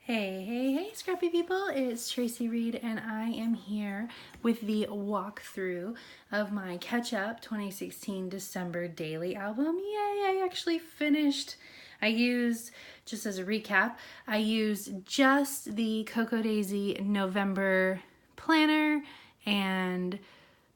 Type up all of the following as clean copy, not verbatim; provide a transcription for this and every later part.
Hey, scrappy people, it's Tracy Reed and I am here with the walkthrough of my Catch Up 2016 December daily album. Yay, I actually finished. Just as a recap, I used just the Cocoa Daisy November planner and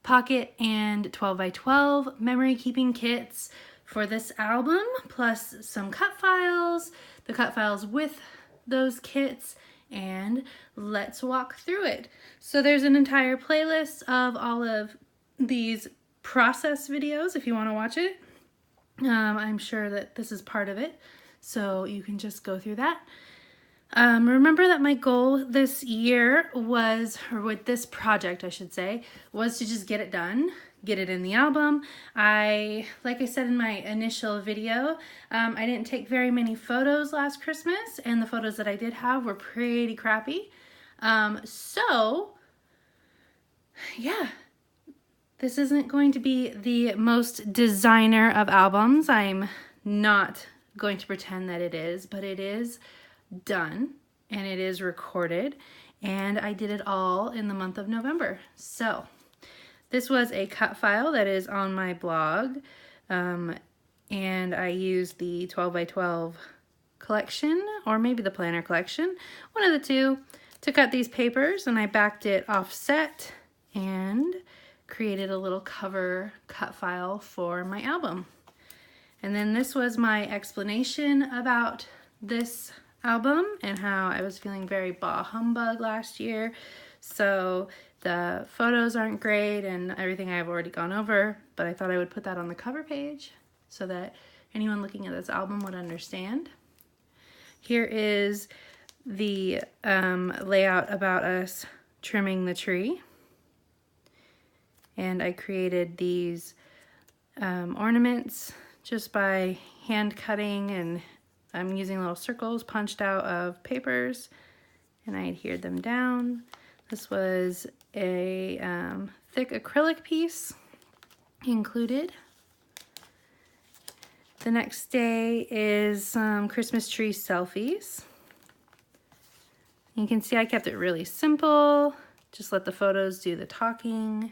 pocket and 12 by 12 memory keeping kits for this album, plus some cut files, the cut files with those kits, and let's walk through it. So there's an entire playlist of all of these process videos if you want to watch it. I'm sure that this is part of it, so you can just go through that. Remember that my goal this year was, or with this project I should say, was to just get it done, get it in the album. Like I said in my initial video, I didn't take very many photos last Christmas, and the photos that I did have were pretty crappy. So yeah, this isn't going to be the most designer of albums. I'm not going to pretend that it is, but it is done and it is recorded, and I did it all in the month of November. So this was a cut file that is on my blog, and I used the 12 by 12 collection, or maybe the planner collection, one of the two, to cut these papers, and I backed it offset and created a little cover cut file for my album. And then this was my explanation about this album and how I was feeling very bah humbug last year. So the photos aren't great and everything I've already gone over, but I thought I would put that on the cover page so that anyone looking at this album would understand. Here is the layout about us trimming the tree. And I created these ornaments just by hand cutting, and I'm using little circles punched out of papers, and I adhered them down. This was a thick acrylic piece included. The next day is some Christmas tree selfies. You can see I kept it really simple, just let the photos do the talking.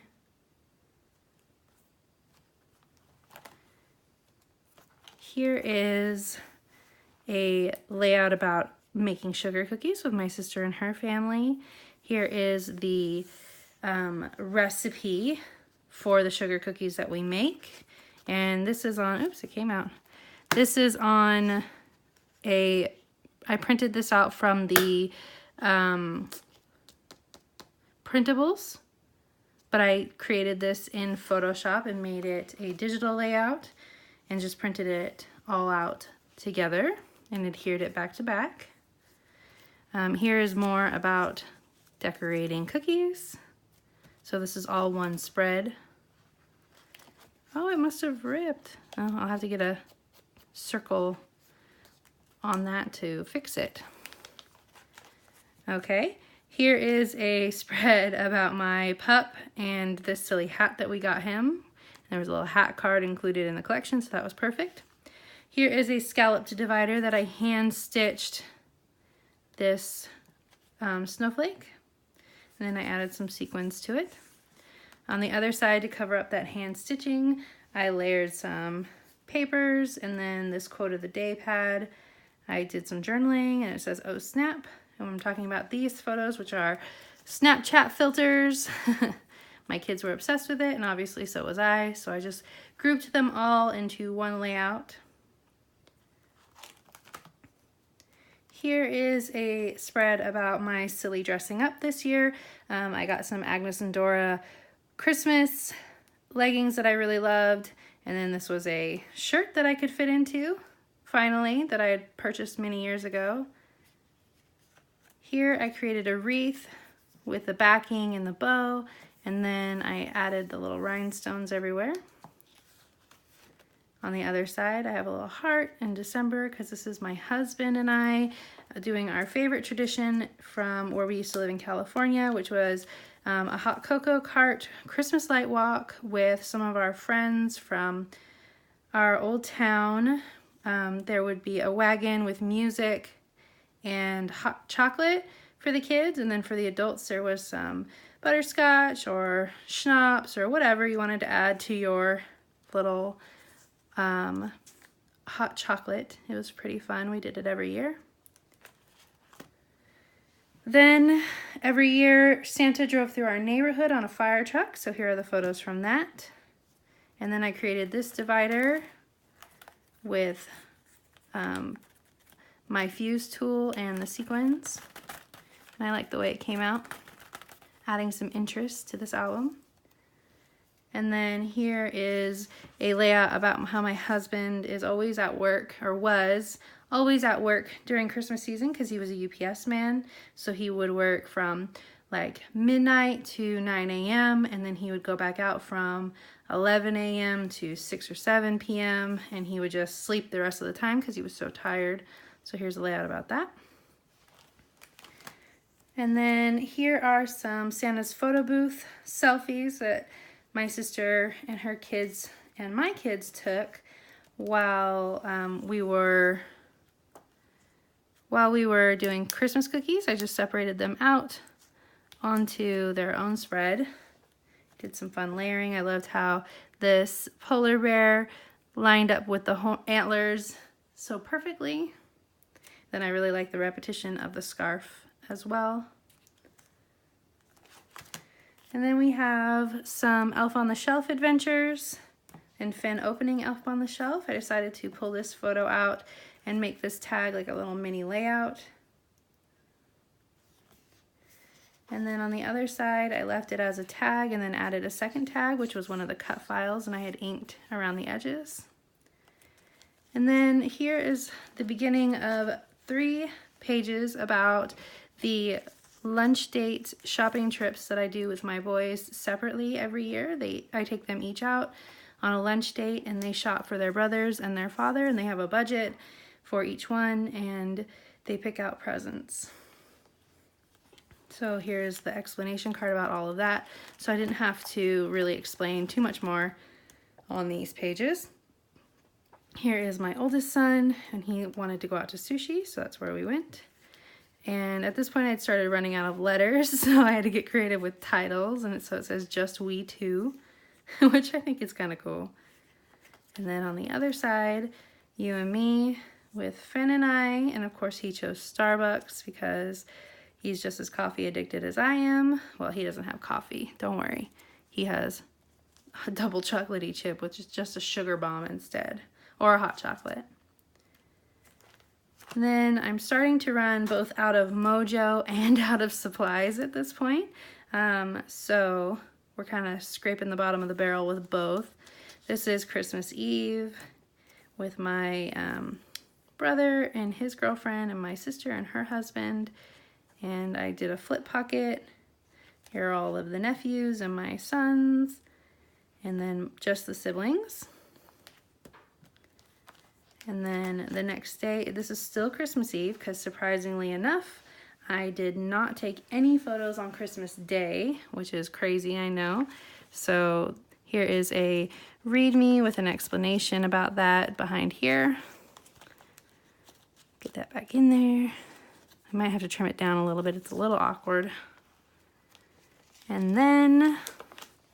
Here is a layout about making sugar cookies with my sister and her family. Here is the recipe for the sugar cookies that we make. And this is on, oops, it came out. This is on I printed this out from the printables, but I created this in Photoshop and made it a digital layout and just printed it all out together and adhered it back to back. Here is more about decorating cookies. So this is all one spread. Oh, it must have ripped. Oh, I'll have to get a circle on that to fix it. Okay, here is a spread about my pup and this silly hat that we got him. There was a little hat card included in the collection, so that was perfect. Here is a scalloped divider that I hand stitched this snowflake, and then I added some sequins to it. On the other side, to cover up that hand stitching, I layered some papers and then this quote of the day pad. I did some journaling, and it says, "Oh snap," and I'm talking about these photos, which are Snapchat filters. My kids were obsessed with it, and obviously so was I, so I just grouped them all into one layout. Here is a spread about my silly dressing up this year. I got some Agnes and Dora Christmas leggings that I really loved, and then this was a shirt that I could fit into, finally, that I had purchased many years ago. Here I created a wreath with the backing and the bow, and then I added the little rhinestones everywhere. On the other side, I have a little heart in December because this is my husband and I doing our favorite tradition from where we used to live in California, which was a hot cocoa cart Christmas light walk with some of our friends from our old town. There would be a wagon with music and hot chocolate for the kids, and then for the adults there was some butterscotch or schnapps or whatever you wanted to add to your little hot chocolate. It was pretty fun. We did it every year. Then every year Santa drove through our neighborhood on a fire truck, so here are the photos from that. And then I created this divider with my fuse tool and the sequins, and I like the way it came out, adding some interest to this album. And then here is a layout about how my husband is always at work, or was always at work during Christmas season, because he was a UPS man. So he would work from like midnight to 9 a.m. and then he would go back out from 11 a.m. to 6 or 7 p.m. and he would just sleep the rest of the time because he was so tired. So here's a layout about that. And then here are some Santa's photo booth selfies that my sister and her kids and my kids took while we were doing Christmas cookies. I just separated them out onto their own spread. Did some fun layering. I loved how this polar bear lined up with the antlers so perfectly. Then I really like the repetition of the scarf as well. And then we have some Elf on the Shelf adventures and Finn opening Elf on the Shelf. I decided to pull this photo out and make this tag like a little mini layout. And then on the other side, I left it as a tag and then added a second tag, which was one of the cut files, and I had inked around the edges. And then here is the beginning of 3 pages about the lunch date shopping trips that I do with my boys separately every year. I take them each out on a lunch date and they shop for their brothers and their father, and they have a budget for each one and they pick out presents. So here's the explanation card about all of that. So I didn't have to really explain too much more on these pages. Here is my oldest son, and he wanted to go out to sushi, so that's where we went. And at this point I'd started running out of letters, so I had to get creative with titles, and so it says Just We Two, which I think is kind of cool. And then on the other side, You and Me with Finn and I, and of course he chose Starbucks because he's just as coffee addicted as I am. Well, he doesn't have coffee, don't worry. He has a double chocolatey chip, which is just a sugar bomb instead, or a hot chocolate. And then I'm starting to run both out of mojo and out of supplies at this point. So we're kind of scraping the bottom of the barrel with both. This is Christmas Eve with my brother and his girlfriend and my sister and her husband. And I did a flip pocket. Here are all of the nephews and my sons, and then just the siblings. And then the next day, this is still Christmas Eve, because surprisingly enough, I did not take any photos on Christmas Day, which is crazy, I know. So here is a README with an explanation about that behind here. Get that back in there. I might have to trim it down a little bit. It's a little awkward. And then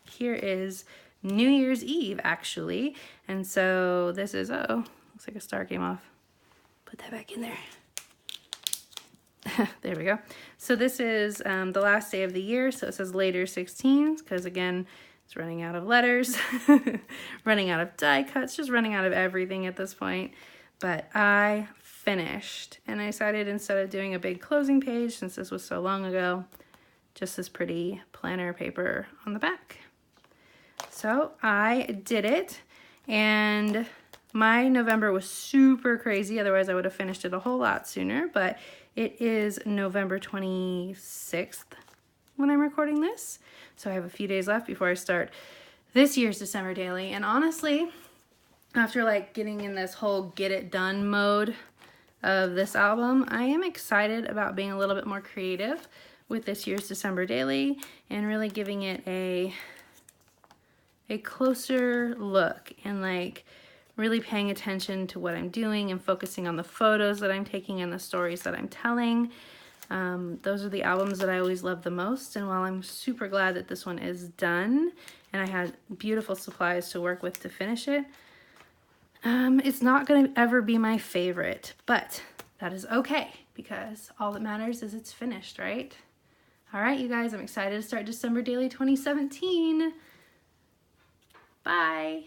here is New Year's Eve, actually. And so this is, oh, looks like a star came off. Put that back in there. There we go. So this is the last day of the year. So it says later 16s, because again, it's running out of letters, running out of die cuts, just running out of everything at this point. But I finished, and I decided instead of doing a big closing page, since this was so long ago, just this pretty planner paper on the back. So I did it, and my November was super crazy. Otherwise I would have finished it a whole lot sooner, but it is November 26th when I'm recording this. So I have a few days left before I start this year's December daily. And honestly, after like getting in this whole get it done mode of this album, I am excited about being a little bit more creative with this year's December daily and really giving it a closer look and like really paying attention to what I'm doing and focusing on the photos that I'm taking and the stories that I'm telling. Those are the albums that I always love the most, and while I'm super glad that this one is done and I had beautiful supplies to work with to finish it, it's not going to ever be my favorite, but that is okay because all that matters is it's finished, right? All right, you guys, I'm excited to start December Daily 2017. Bye.